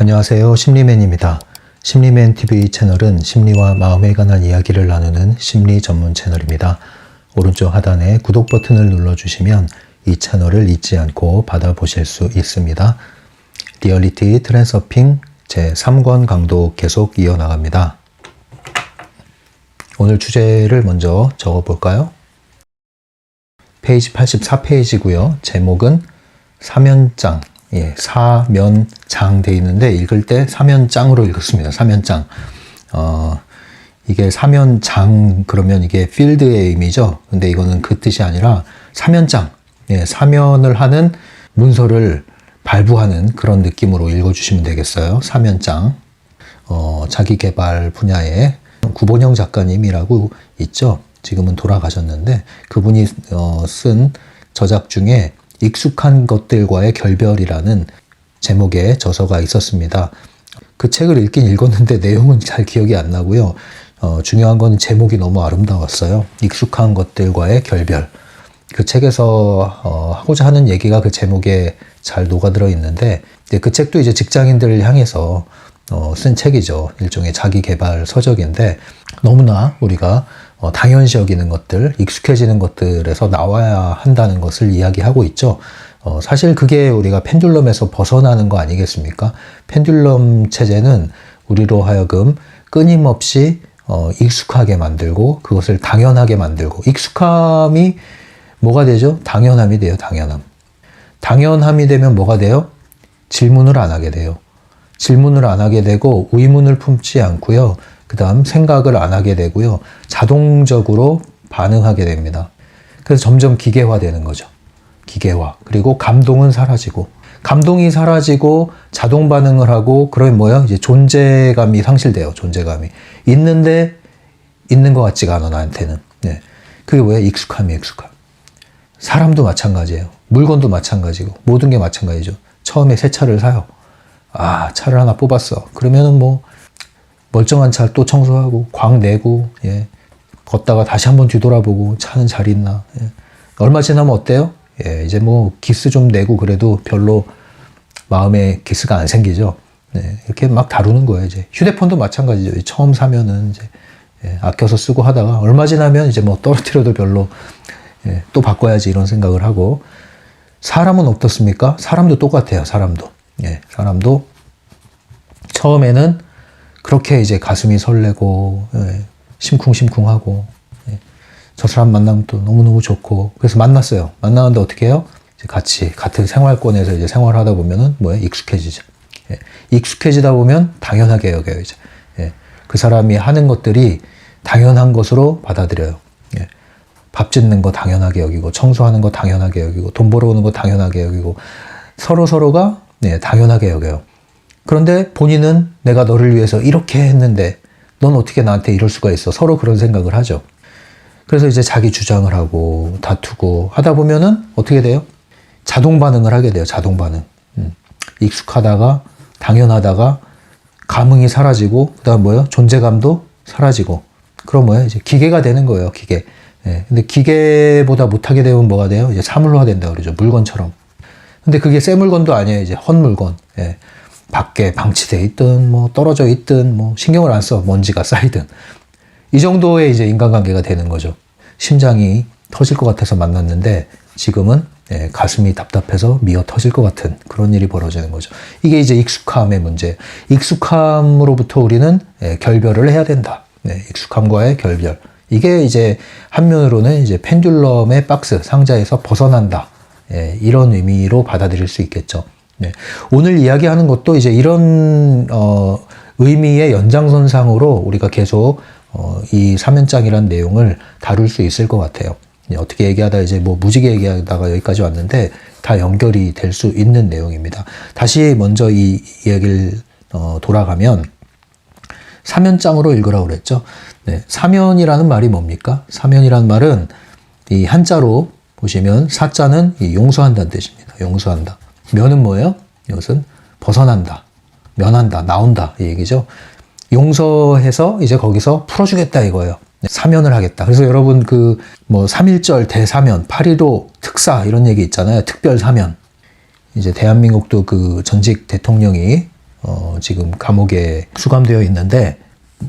안녕하세요. 심리맨입니다. 심리맨 TV 채널은 심리와 마음에 관한 이야기를 나누는 심리 전문 채널입니다. 오른쪽 하단에 구독 버튼을 눌러주시면 이 채널을 잊지 않고 받아보실 수 있습니다. 리얼리티 트랜서핑 제3권 강도 계속 이어나갑니다. 오늘 주제를 먼저 적어볼까요? 페이지 84페이지고요. 제목은 사면장. 사면장 돼 있는데 읽을 때 사면장으로 읽었습니다. 사면장. 이게 사면장 그러면 이게 필드의 의미죠. 근데 이거는 그 뜻이 아니라 사면장. 사면을 하는 문서를 발부하는 그런 느낌으로 읽어주시면 되겠어요. 사면장. 자기 개발 분야에 구본영 작가님이라고 있죠. 지금은 돌아가셨는데 그분이 쓴 저작 중에 익숙한 것들과의 결별이라는 제목의 저서가 있었습니다. 그 책을 읽긴 읽었는데 내용은 잘 기억이 안 나고요. 중요한 건 제목이 너무 아름다웠어요. 익숙한 것들과의 결별. 그 책에서 하고자 하는 얘기가 그 제목에 잘 녹아들어 있는데 그 책도 이제 직장인들을 향해서 쓴 책이죠. 일종의 자기 개발 서적인데 너무나 우리가 당연시 여기는 것들, 익숙해지는 것들에서 나와야 한다는 것을 이야기하고 있죠. 사실 그게 우리가 펜듈럼에서 벗어나는 거 아니겠습니까? 펜듈럼 체제는 우리로 하여금 끊임없이 익숙하게 만들고 그것을 당연하게 만들고 익숙함이 뭐가 되죠? 당연함이 돼요. 당연함. 당연함이 되면 뭐가 돼요? 질문을 안 하게 돼요. 질문을 안 하게 되고 의문을 품지 않고요. 그 다음 생각을 안 하게 되고요. 자동적으로 반응하게 됩니다. 그래서 점점 기계화되는 거죠. 기계화. 그리고 감동은 사라지고 감동이 사라지고 자동 반응을 하고 그러면 뭐야? 이제 존재감이 상실돼요. 존재감이. 있는데 있는 것 같지가 않아 나한테는. 네. 그게 뭐야? 익숙함이 익숙함. 사람도 마찬가지예요. 물건도 마찬가지고 모든 게 마찬가지죠. 처음에 새 차를 사요. 차를 하나 뽑았어. 그러면은 뭐 멀쩡한 차 또 청소하고 광 내고 걷다가 다시 한번 뒤돌아보고 차는 잘 있나. 얼마 지나면 어때요? 이제 뭐 기스 좀 내고 그래도 별로 마음에 기스가 안 생기죠. 이렇게 막 다루는 거예요. 이제 휴대폰도 마찬가지죠. 처음 사면은 이제 아껴서 쓰고 하다가 얼마 지나면 이제 뭐 떨어뜨려도 별로 또 바꿔야지 이런 생각을 하고. 사람은 어떻습니까? 사람도 똑같아요. 사람도 처음에는 그렇게 이제 가슴이 설레고 심쿵심쿵하고 저 사람 만나면 또 너무너무 좋고 그래서 만났어요. 만나는데 어떻게 해요? 이제 같이 같은 생활권에서 이제 생활하다 보면은 뭐예요? 익숙해지죠. 익숙해지다 보면 당연하게 여겨요. 이제 그 사람이 하는 것들이 당연한 것으로 받아들여요. 밥 짓는 거 당연하게 여기고 청소하는 거 당연하게 여기고 돈 벌어오는 거 당연하게 여기고 서로가 당연하게 여겨요. 그런데 본인은 내가 너를 위해서 이렇게 했는데 넌 어떻게 나한테 이럴 수가 있어? 서로 그런 생각을 하죠. 그래서 이제 자기 주장을 하고 다투고 하다 보면은 어떻게 돼요? 자동 반응을 하게 돼요. 자동 반응. 익숙하다가 당연하다가 감흥이 사라지고 그다음 뭐예요? 존재감도 사라지고 그럼 뭐예요? 이제 기계가 되는 거예요. 기계. 근데 기계보다 못하게 되면 뭐가 돼요? 이제 사물화 된다 그러죠. 물건처럼. 근데 그게 새 물건도 아니에요. 이제 헛 물건. 밖에 방치돼 있든 뭐 떨어져 있든 뭐 신경을 안 써. 먼지가 쌓이든. 이 정도의 이제 인간관계가 되는 거죠. 심장이 터질 것 같아서 만났는데 지금은 가슴이 답답해서 미어 터질 것 같은 그런 일이 벌어지는 거죠. 이게 이제 익숙함의 문제. 익숙함으로부터 우리는 결별을 해야 된다. 익숙함과의 결별. 이게 이제 한면으로는 이제 펜듈럼의 박스, 상자에서 벗어난다. 이런 의미로 받아들일 수 있겠죠. 오늘 이야기하는 것도 이제 이런 의미의 연장선상으로 우리가 계속 이 사면장이라는 내용을 다룰 수 있을 것 같아요. 어떻게 얘기하다 이제 뭐 무지개 얘기하다가 여기까지 왔는데 다 연결이 될 수 있는 내용입니다. 다시 먼저 이 이야기를 돌아가면 사면장으로 읽으라고 그랬죠. 사면이라는 말이 뭡니까? 사면이라는 말은 이 한자로 보시면 사자는 이 용서한다는 뜻입니다. 용서한다. 면은 뭐예요? 이것은 벗어난다, 면한다, 나온다 이 얘기죠. 용서해서 이제 거기서 풀어주겠다 이거예요. 사면을 하겠다. 그래서 여러분 그 뭐 3.1절 대사면, 8.15 특사 이런 얘기 있잖아요. 특별 사면. 이제 대한민국도 그 전직 대통령이 지금 감옥에 수감되어 있는데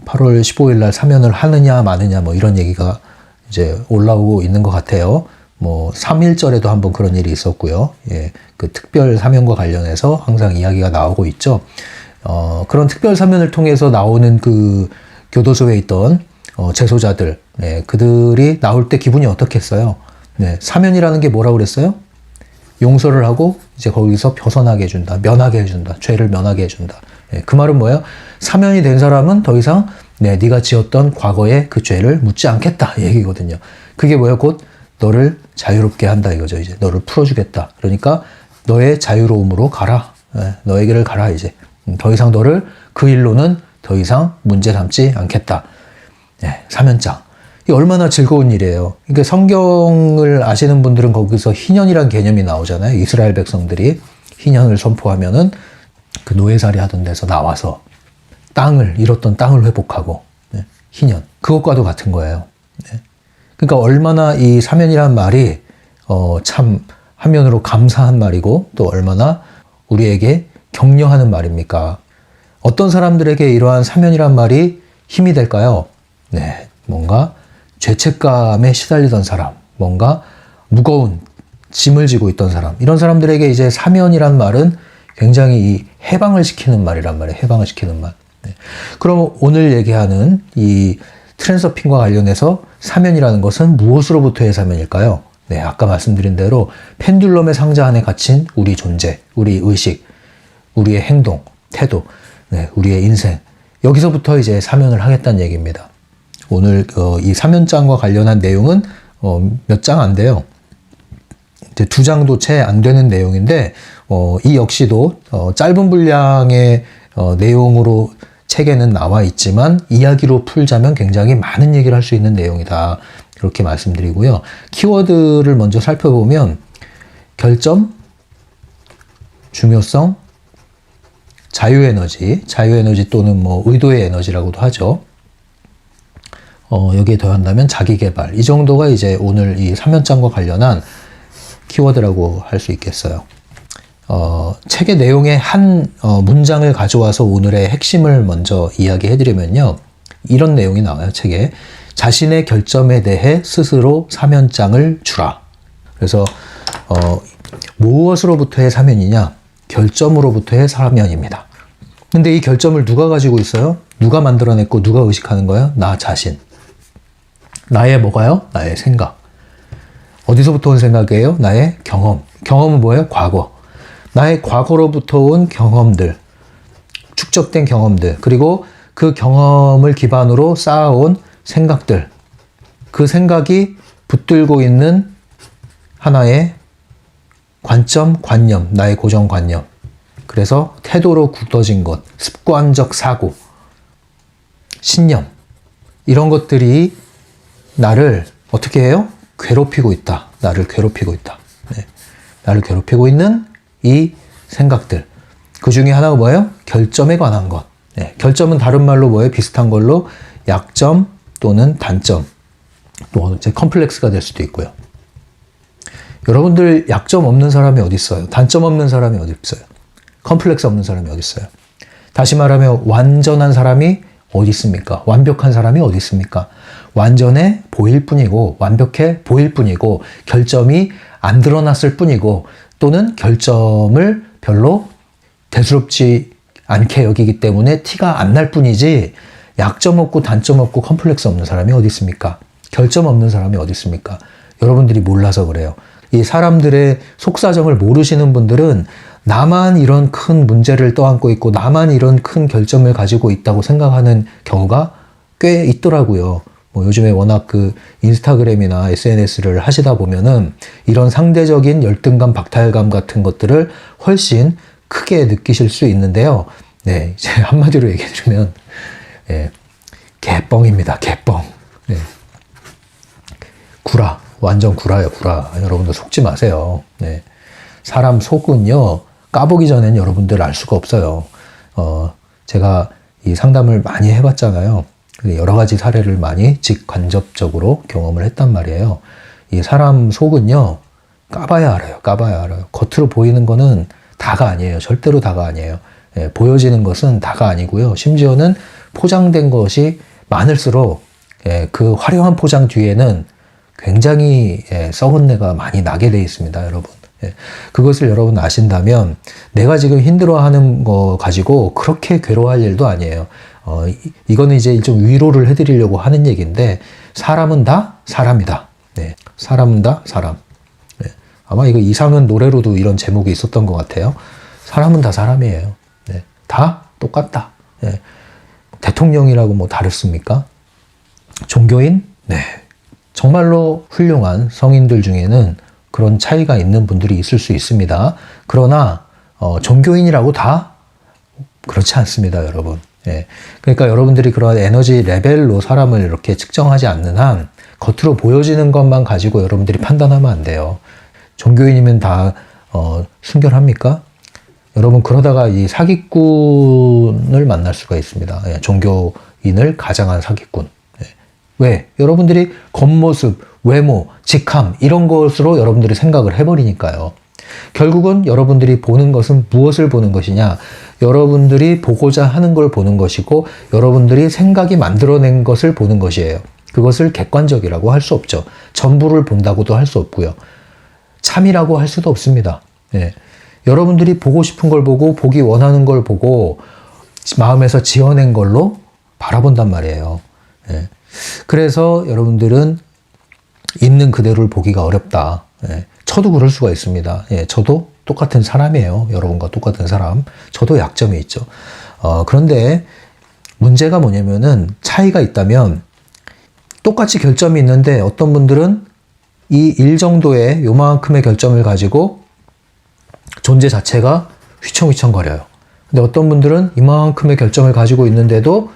8월 15일 날 사면을 하느냐 마느냐 뭐 이런 얘기가 이제 올라오고 있는 것 같아요. 뭐 3.1절에도 한번 그런 일이 있었고요. 예, 그 특별 사면과 관련해서 항상 이야기가 나오고 있죠. 그런 특별 사면을 통해서 나오는 그 교도소에 있던 재소자들, 네, 그들이 나올 때 기분이 어떻겠어요? 네, 사면이라는 게 뭐라고 그랬어요? 용서를 하고 이제 거기서 벗어나게 해준다, 면하게 해준다, 죄를 면하게 해준다. 네, 그 말은 뭐예요? 사면이 된 사람은 더 이상 네가 지었던 과거의 그 죄를 묻지 않겠다 이 얘기거든요. 그게 뭐예요? 곧 너를 자유롭게 한다 이거죠. 이제 너를 풀어주겠다. 그러니까 너의 자유로움으로 가라. 네, 너의 길을 가라 이제. 더 이상 너를 그 일로는 더 이상 문제 삼지 않겠다. 네, 사면장. 이 얼마나 즐거운 일이에요. 그러니까 성경을 아시는 분들은 거기서 희년이란 개념이 나오잖아요. 이스라엘 백성들이 희년을 선포하면은 그 노예살이 하던 데서 나와서 잃었던 땅을 회복하고, 네, 희년. 그것과도 같은 거예요. 네. 그러니까 얼마나 이 사면이란 말이 참 한면으로 감사한 말이고 또 얼마나 우리에게 격려하는 말입니까? 어떤 사람들에게 이러한 사면이란 말이 힘이 될까요? 네, 뭔가 죄책감에 시달리던 사람, 뭔가 무거운 짐을 지고 있던 사람, 이런 사람들에게 이제 사면이란 말은 굉장히 이 해방을 시키는 말이란 말이에요. 해방을 시키는 말. 네. 그럼 오늘 얘기하는 이 트랜서핑과 관련해서 사면이라는 것은 무엇으로부터의 사면일까요? 네, 아까 말씀드린 대로 펜듈럼의 상자 안에 갇힌 우리 존재, 우리 의식, 우리의 행동, 태도, 네, 우리의 인생, 여기서부터 이제 사면을 하겠다는 얘기입니다. 오늘 이 사면장과 관련한 내용은 몇 장 안 돼요. 이제 2장도 채 안 되는 내용인데 이 역시도 짧은 분량의 내용으로 책에는 나와 있지만 이야기로 풀자면 굉장히 많은 얘기를 할 수 있는 내용이다. 그렇게 말씀드리고요. 키워드를 먼저 살펴보면 결점, 중요성, 자유에너지 또는 뭐 의도의 에너지라고도 하죠. 여기에 더한다면 자기개발. 이 정도가 이제 오늘 이 사면장과 관련한 키워드라고 할 수 있겠어요. 책의 내용의 한 문장을 가져와서 오늘의 핵심을 먼저 이야기해드리면요. 이런 내용이 나와요, 책에. 자신의 결점에 대해 스스로 사면장을 주라. 그래서 무엇으로부터의 사면이냐? 결점으로부터의 사면입니다. 근데 이 결점을 누가 가지고 있어요? 누가 만들어냈고 누가 의식하는 거예요? 나 자신. 나의 뭐가요? 나의 생각. 어디서부터 온 생각이에요? 나의 경험. 경험은 뭐예요? 과거. 나의 과거로부터 온 경험들, 축적된 경험들, 그리고 그 경험을 기반으로 쌓아온 생각들, 그 생각이 붙들고 있는 하나의 관점, 관념, 나의 고정관념. 그래서 태도로 굳어진 것, 습관적 사고, 신념, 이런 것들이 나를 어떻게 해요? 괴롭히고 있다. 나를 괴롭히고 있다. 네. 나를 괴롭히고 있는 이 생각들. 그 중에 하나가 뭐예요? 결점에 관한 것. 네. 결점은 다른 말로 뭐예요? 비슷한 걸로 약점 또는 단점. 또 이제 컴플렉스가 될 수도 있고요. 여러분들 약점 없는 사람이 어디 있어요? 단점 없는 사람이 어디 있어요? 컴플렉스 없는 사람이 어디 있어요? 다시 말하면 완전한 사람이 어디 있습니까? 완벽한 사람이 어디 있습니까? 완전해 보일 뿐이고 완벽해 보일 뿐이고 결점이 안 드러났을 뿐이고 또는 결점을 별로 대수롭지 않게 여기기 때문에 티가 안 날 뿐이지 약점 없고 단점 없고 컴플렉스 없는 사람이 어디 있습니까? 결점 없는 사람이 어디 있습니까? 여러분들이 몰라서 그래요. 이 사람들의 속사정을 모르시는 분들은 나만 이런 큰 문제를 떠안고 있고 나만 이런 큰 결점을 가지고 있다고 생각하는 경우가 꽤 있더라고요. 뭐 요즘에 워낙 그 인스타그램이나 SNS를 하시다 보면은 이런 상대적인 열등감, 박탈감 같은 것들을 훨씬 크게 느끼실 수 있는데요. 네, 이제 한마디로 얘기해 드리면, 예, 개뻥입니다. 개뻥. 네. 구라. 완전 구라예요, 구라. 여러분들 속지 마세요. 네. 사람 속은요, 까보기 전엔 여러분들 알 수가 없어요. 제가 이 상담을 많이 해봤잖아요. 여러 가지 사례를 많이 직간접적으로 경험을 했단 말이에요. 이 사람 속은요, 까봐야 알아요. 까봐야 알아요. 겉으로 보이는 거는 다가 아니에요. 절대로 다가 아니에요. 보여지는 것은 다가 아니고요. 심지어는 포장된 것이 많을수록 그 화려한 포장 뒤에는 굉장히 썩은 내가 많이 나게 돼 있습니다, 여러분. 그것을 여러분 아신다면 내가 지금 힘들어하는 거 가지고 그렇게 괴로워할 일도 아니에요. 이거는 이제 좀 위로를 해드리려고 하는 얘기인데, 사람은 다 사람이다. 사람은 다 사람. 아마 이거 이상은 노래로도 이런 제목이 있었던 것 같아요. 사람은 다 사람이에요. 다 똑같다. 대통령이라고 뭐 다릅습니까? 종교인? 정말로 훌륭한 성인들 중에는 그런 차이가 있는 분들이 있을 수 있습니다. 그러나 종교인이라고 다 그렇지 않습니다, 여러분. 그러니까 여러분들이 그런 에너지 레벨로 사람을 이렇게 측정하지 않는 한 겉으로 보여지는 것만 가지고 여러분들이 판단하면 안 돼요. 종교인이면 다 순결합니까? 여러분, 그러다가 이 사기꾼을 만날 수가 있습니다. 종교인을 가장한 사기꾼. 왜? 여러분들이 겉모습, 외모, 직함 이런 것으로 여러분들이 생각을 해버리니까요. 결국은 여러분들이 보는 것은 무엇을 보는 것이냐? 여러분들이 보고자 하는 걸 보는 것이고, 여러분들이 생각이 만들어낸 것을 보는 것이에요. 그것을 객관적이라고 할 수 없죠. 전부를 본다고도 할 수 없고요. 참이라고 할 수도 없습니다. 여러분들이 보고 싶은 걸 보고, 보기 원하는 걸 보고, 마음에서 지어낸 걸로 바라본단 말이에요. 그래서 여러분들은 있는 그대로를 보기가 어렵다. 저도 그럴 수가 있습니다. 저도 똑같은 사람이에요. 여러분과 똑같은 사람. 저도 약점이 있죠. 그런데 문제가 뭐냐면은, 차이가 있다면 똑같이 결점이 있는데 어떤 분들은 이 일 정도의 요만큼의 결점을 가지고 존재 자체가 휘청휘청거려요. 근데 어떤 분들은 이만큼의 결점을 가지고 있는데도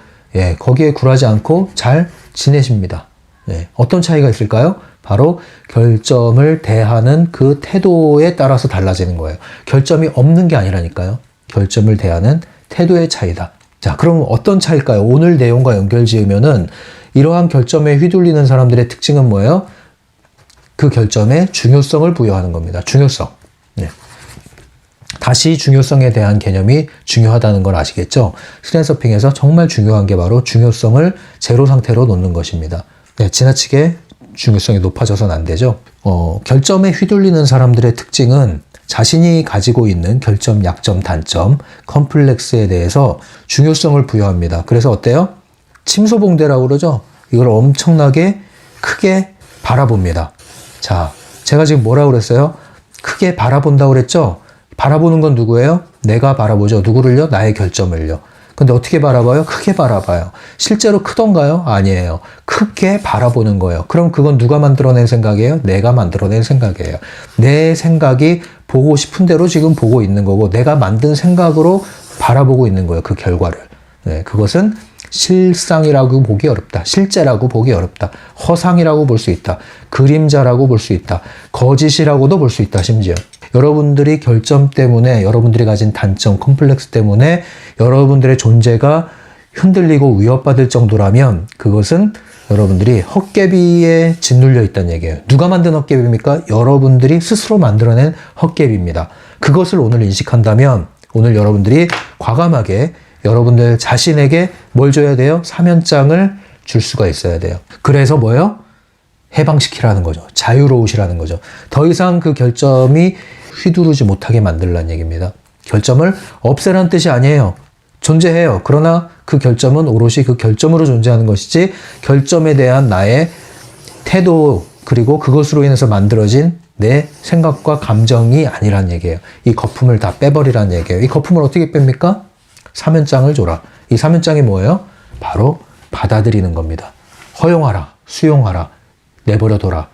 거기에 굴하지 않고 잘 지내십니다. 어떤 차이가 있을까요? 바로 결점을 대하는 그 태도에 따라서 달라지는 거예요. 결점이 없는 게 아니라니까요. 결점을 대하는 태도의 차이다. 자, 그럼 어떤 차이일까요? 오늘 내용과 연결 지으면은 이러한 결점에 휘둘리는 사람들의 특징은 뭐예요? 그 결점에 중요성을 부여하는 겁니다. 중요성. 다시 중요성에 대한 개념이 중요하다는 걸 아시겠죠? 트랜서핑에서 정말 중요한 게 바로 중요성을 제로 상태로 놓는 것입니다. 지나치게 중요성이 높아져서는 안 되죠. 결점에 휘둘리는 사람들의 특징은 자신이 가지고 있는 결점, 약점, 단점, 컴플렉스에 대해서 중요성을 부여합니다. 그래서 어때요? 침소봉대라고 그러죠? 이걸 엄청나게 크게 바라봅니다. 자, 제가 지금 뭐라고 그랬어요? 크게 바라본다고 그랬죠? 바라보는 건 누구예요? 내가 바라보죠. 누구를요? 나의 결점을요. 근데 어떻게 바라봐요? 크게 바라봐요. 실제로 크던가요? 아니에요. 크게 바라보는 거예요. 그럼 그건 누가 만들어낸 생각이에요? 내가 만들어낸 생각이에요. 내 생각이 보고 싶은 대로 지금 보고 있는 거고, 내가 만든 생각으로 바라보고 있는 거예요. 그 결과를. 그것은 실상이라고 보기 어렵다. 실제라고 보기 어렵다. 허상이라고 볼 수 있다. 그림자라고 볼 수 있다. 거짓이라고도 볼 수 있다. 심지어. 여러분들이 결점 때문에, 여러분들이 가진 단점, 컴플렉스 때문에 여러분들의 존재가 흔들리고 위협받을 정도라면 그것은 여러분들이 헛개비에 짓눌려 있다는 얘기예요. 누가 만든 헛개비입니까? 여러분들이 스스로 만들어낸 헛개비입니다. 그것을 오늘 인식한다면 오늘 여러분들이 과감하게 여러분들 자신에게 뭘 줘야 돼요? 사면장을 줄 수가 있어야 돼요. 그래서 뭐예요? 해방시키라는 거죠. 자유로우시라는 거죠. 더 이상 그 결점이 휘두르지 못하게 만들라는 얘기입니다. 결점을 없애라는 뜻이 아니에요. 존재해요. 그러나 그 결점은 오롯이 그 결점으로 존재하는 것이지, 결점에 대한 나의 태도, 그리고 그것으로 인해서 만들어진 내 생각과 감정이 아니란 얘기예요. 이 거품을 다 빼버리란 얘기예요. 이 거품을 어떻게 뺍니까? 사면장을 줘라. 이 사면장이 뭐예요? 바로 받아들이는 겁니다. 허용하라. 수용하라. 내버려둬라.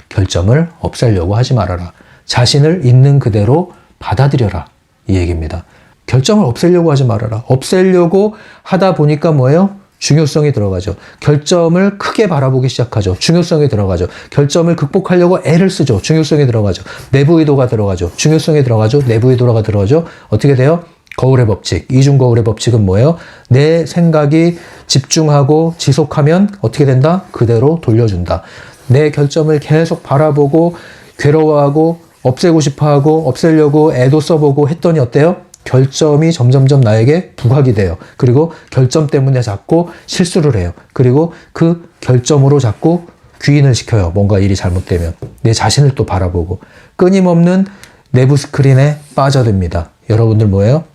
결점을 없애려고 하지 말아라. 자신을 있는 그대로 받아들여라. 이 얘기입니다. 결점을 없애려고 하지 말아라. 없애려고 하다 보니까 뭐예요? 중요성이 들어가죠. 결점을 크게 바라보기 시작하죠. 중요성이 들어가죠. 결점을 극복하려고 애를 쓰죠. 중요성이 들어가죠. 내부 의도가 들어가죠. 중요성이 들어가죠. 내부 의도가 들어가죠. 어떻게 돼요? 거울의 법칙, 이중 거울의 법칙은 뭐예요? 내 생각이 집중하고 지속하면 어떻게 된다? 그대로 돌려준다. 내 결점을 계속 바라보고 괴로워하고 없애고 싶어하고 없애려고 애도 써보고 했더니 어때요? 결점이 점점점 나에게 부각이 돼요. 그리고 결점 때문에 자꾸 실수를 해요. 그리고 그 결점으로 자꾸 귀인을 시켜요. 뭔가 일이 잘못되면. 내 자신을 또 바라보고. 끊임없는 내부 스크린에 빠져듭니다. 여러분들 뭐예요?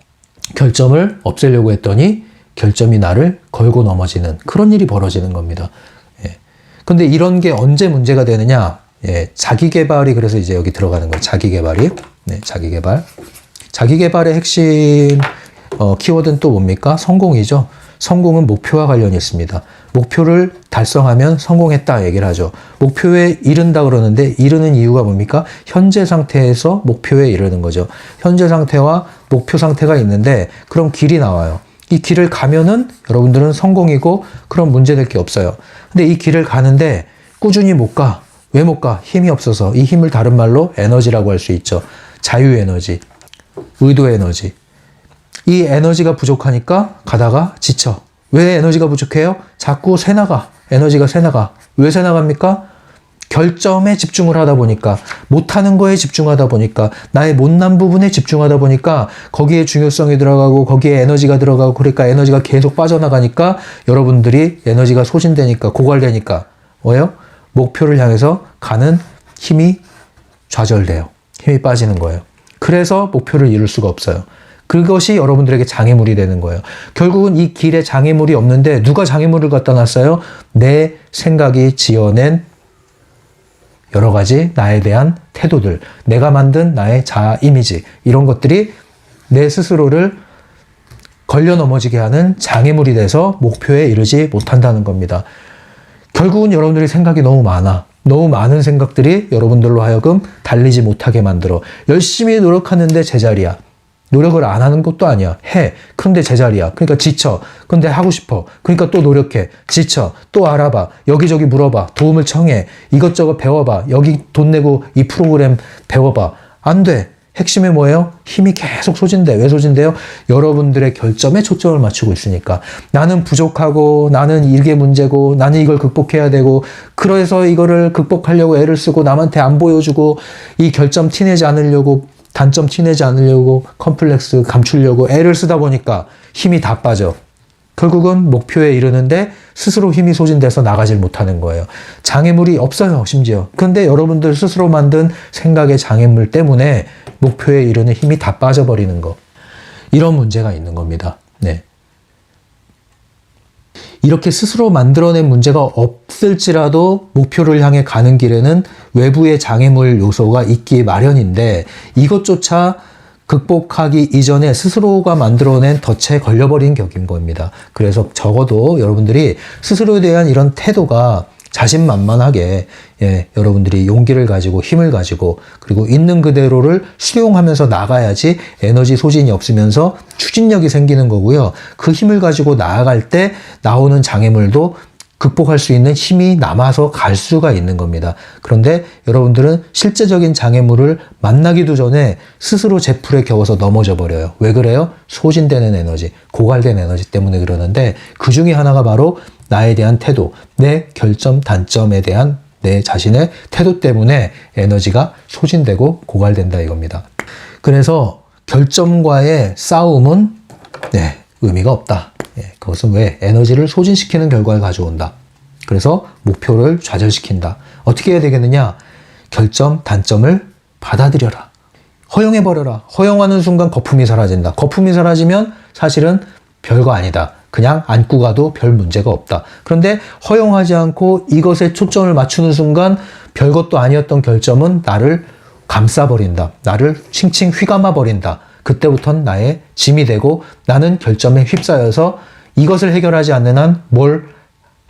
결점을 없애려고 했더니 결점이 나를 걸고 넘어지는 그런 일이 벌어지는 겁니다. 예. 근데 이런 게 언제 문제가 되느냐? 예, 자기개발이 그래서 이제 여기 들어가는 거예요. 자기개발이. 네, 자기개발. 자기개발의 핵심 키워드는 또 뭡니까? 성공이죠. 성공은 목표와 관련이 있습니다. 목표를 달성하면 성공했다 얘기를 하죠. 목표에 이른다 그러는데 이르는 이유가 뭡니까? 현재 상태에서 목표에 이르는 거죠. 현재 상태와 목표 상태가 있는데 그럼 길이 나와요. 이 길을 가면은 여러분들은 성공이고 그런 문제될 게 없어요. 근데 이 길을 가는데 꾸준히 못 가. 왜 못 가? 힘이 없어서. 이 힘을 다른 말로 에너지라고 할 수 있죠. 자유 에너지, 의도 에너지. 이 에너지가 부족하니까 가다가 지쳐. 왜 에너지가 부족해요? 자꾸 새나가. 에너지가 새나가. 왜 새나갑니까? 결점에 집중을 하다 보니까, 못하는 거에 집중하다 보니까, 나의 못난 부분에 집중하다 보니까 거기에 중요성이 들어가고 거기에 에너지가 들어가고 그러니까 에너지가 계속 빠져나가니까 여러분들이 에너지가 소진되니까 고갈되니까 뭐예요? 목표를 향해서 가는 힘이 좌절돼요. 힘이 빠지는 거예요. 그래서 목표를 이룰 수가 없어요. 그것이 여러분들에게 장애물이 되는 거예요. 결국은 이 길에 장애물이 없는데 누가 장애물을 갖다 놨어요? 내 생각이 지어낸 여러 가지 나에 대한 태도들, 내가 만든 나의 자아 이미지, 이런 것들이 내 스스로를 걸려 넘어지게 하는 장애물이 돼서 목표에 이르지 못한다는 겁니다. 결국은 여러분들이 생각이 너무 많아. 너무 많은 생각들이 여러분들로 하여금 달리지 못하게 만들어. 열심히 노력하는데 제자리야. 노력을 안 하는 것도 아니야. 해. 그런데 제자리야. 그러니까 지쳐. 근데 하고 싶어. 그러니까 또 노력해. 지쳐. 또 알아봐. 여기저기 물어봐. 도움을 청해. 이것저것 배워봐. 여기 돈 내고 이 프로그램 배워봐. 안 돼. 핵심이 뭐예요? 힘이 계속 소진돼. 왜 소진돼요? 여러분들의 결점에 초점을 맞추고 있으니까. 나는 부족하고, 나는 이게 문제고, 나는 이걸 극복해야 되고, 그래서 이거를 극복하려고 애를 쓰고, 남한테 안 보여주고, 이 결점 티내지 않으려고, 단점 티내지 않으려고, 컴플렉스 감추려고 애를 쓰다 보니까 힘이 다 빠져. 결국은 목표에 이르는데 스스로 힘이 소진돼서 나가질 못하는 거예요. 장애물이 없어요, 심지어. 근데 여러분들 스스로 만든 생각의 장애물 때문에 목표에 이르는 힘이 다 빠져버리는 거. 이런 문제가 있는 겁니다. 네. 이렇게 스스로 만들어낸 문제가 없을지라도 목표를 향해 가는 길에는 외부의 장애물 요소가 있기 마련인데 이것조차 극복하기 이전에 스스로가 만들어낸 덫에 걸려버린 격인 겁니다. 그래서 적어도 여러분들이 스스로에 대한 이런 태도가 자신만만하게 여러분들이 용기를 가지고 힘을 가지고 그리고 있는 그대로를 수용하면서 나가야지 에너지 소진이 없으면서 추진력이 생기는 거고요. 그 힘을 가지고 나아갈 때 나오는 장애물도 극복할 수 있는 힘이 남아서 갈 수가 있는 겁니다. 그런데 여러분들은 실제적인 장애물을 만나기도 전에 스스로 제풀에 겨워서 넘어져 버려요. 왜 그래요? 소진되는 에너지, 고갈된 에너지 때문에 그러는데 그 중에 하나가 바로 나에 대한 태도, 내 결점, 단점에 대한 내 자신의 태도 때문에 에너지가 소진되고 고갈된다 이겁니다. 그래서 결점과의 싸움은 의미가 없다. 그것은 왜? 에너지를 소진시키는 결과를 가져온다. 그래서 목표를 좌절시킨다. 어떻게 해야 되겠느냐? 결점, 단점을 받아들여라. 허용해버려라. 허용하는 순간 거품이 사라진다. 거품이 사라지면 사실은 별거 아니다. 그냥 안고 가도 별 문제가 없다. 그런데 허용하지 않고 이것에 초점을 맞추는 순간 별것도 아니었던 결점은 나를 감싸버린다. 나를 칭칭 휘감아버린다. 그때부터는 나의 짐이 되고 나는 결점에 휩싸여서 이것을 해결하지 않는 한 뭘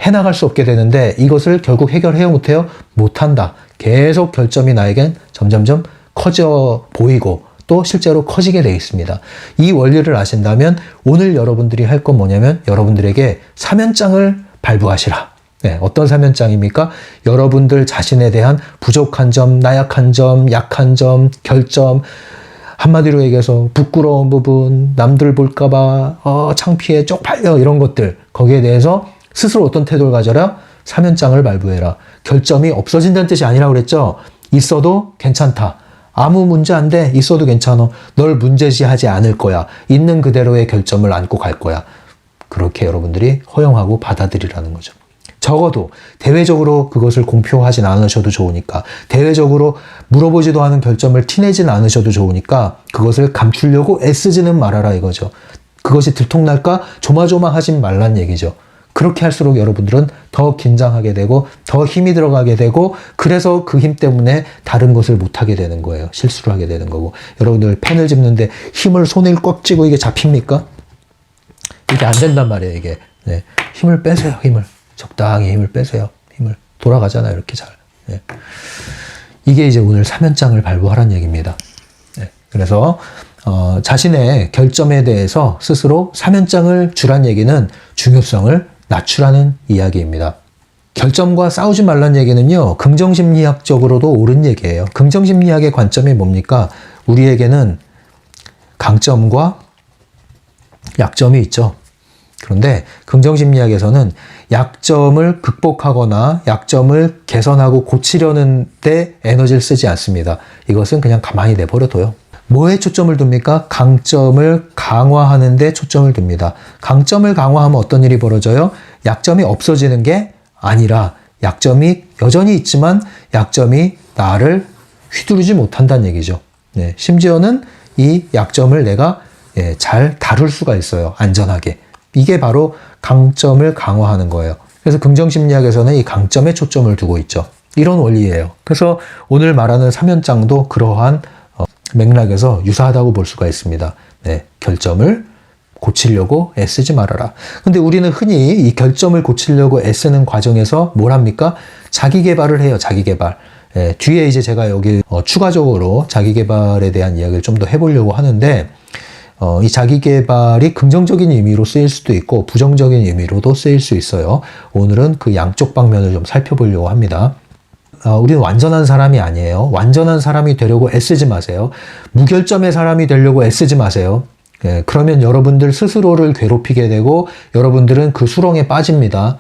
해나갈 수 없게 되는데 이것을 결국 해결해요 못해요? 못한다. 계속 결점이 나에겐 점점점 커져 보이고 또 실제로 커지게 되어 있습니다. 이 원리를 아신다면 오늘 여러분들이 할 건 뭐냐면 여러분들에게 사면장을 발부하시라. 어떤 사면장입니까? 여러분들 자신에 대한 부족한 점, 나약한 점, 약한 점, 결점, 한마디로 얘기해서 부끄러운 부분, 남들 볼까봐 창피해, 쪽팔려 이런 것들 거기에 대해서 스스로 어떤 태도를 가져라? 사면장을 발부해라. 결점이 없어진다는 뜻이 아니라고 그랬죠? 있어도 괜찮다. 아무 문제 안 돼. 있어도 괜찮아. 널 문제시하지 않을 거야. 있는 그대로의 결점을 안고 갈 거야. 그렇게 여러분들이 허용하고 받아들이라는 거죠. 적어도 대외적으로 그것을 공표하진 않으셔도 좋으니까, 대외적으로 물어보지도 않은 결점을 티내진 않으셔도 좋으니까 그것을 감추려고 애쓰지는 말아라 이거죠. 그것이 들통날까 조마조마하진 말란 얘기죠. 그렇게 할수록 여러분들은 더 긴장하게 되고 더 힘이 들어가게 되고, 그래서 그 힘 때문에 다른 것을 못하게 되는 거예요. 실수를 하게 되는 거고. 여러분들 펜을 짚는데 힘을 손에 꽉 쥐고 이게 잡힙니까? 이게 안 된단 말이에요. 이게. 네. 힘을 빼세요. 힘을. 적당히 힘을 빼세요. 힘을. 돌아가잖아요. 이렇게 잘. 네. 이게 이제 오늘 사면장을 발부하라는 얘기입니다. 네. 그래서 자신의 결점에 대해서 스스로 사면장을 주란 얘기는 중요성을 낮추라는 이야기입니다. 결점과 싸우지 말란 얘기는요, 긍정심리학적으로도 옳은 얘기예요. 긍정심리학의 관점이 뭡니까? 우리에게는 강점과 약점이 있죠. 그런데 긍정심리학에서는 약점을 극복하거나 약점을 개선하고 고치려는 데 에너지를 쓰지 않습니다. 이것은 그냥 가만히 내버려둬요. 뭐에 초점을 둡니까? 강점을 강화하는 데 초점을 둡니다. 강점을 강화하면 어떤 일이 벌어져요? 약점이 없어지는 게 아니라 약점이 여전히 있지만 약점이 나를 휘두르지 못한다는 얘기죠. 네, 심지어는 이 약점을 내가 잘 다룰 수가 있어요. 안전하게. 이게 바로 강점을 강화하는 거예요. 그래서 긍정심리학에서는 이 강점에 초점을 두고 있죠. 이런 원리예요. 그래서 오늘 말하는 사면장도 그러한 맥락에서 유사하다고 볼 수가 있습니다. 네, 결점을 고치려고 애쓰지 말아라. 근데 우리는 흔히 이 결점을 고치려고 애쓰는 과정에서 뭘 합니까? 자기 개발을 해요. 자기 개발. 뒤에 이제 제가 여기 추가적으로 자기 개발에 대한 이야기를 좀 더 해보려고 하는데, 이 자기 개발이 긍정적인 의미로 쓰일 수도 있고 부정적인 의미로도 쓰일 수 있어요. 오늘은 그 양쪽 방면을 좀 살펴보려고 합니다. 우리는 완전한 사람이 아니에요. 완전한 사람이 되려고 애쓰지 마세요. 무결점의 사람이 되려고 애쓰지 마세요. 그러면 여러분들 스스로를 괴롭히게 되고 여러분들은 그 수렁에 빠집니다.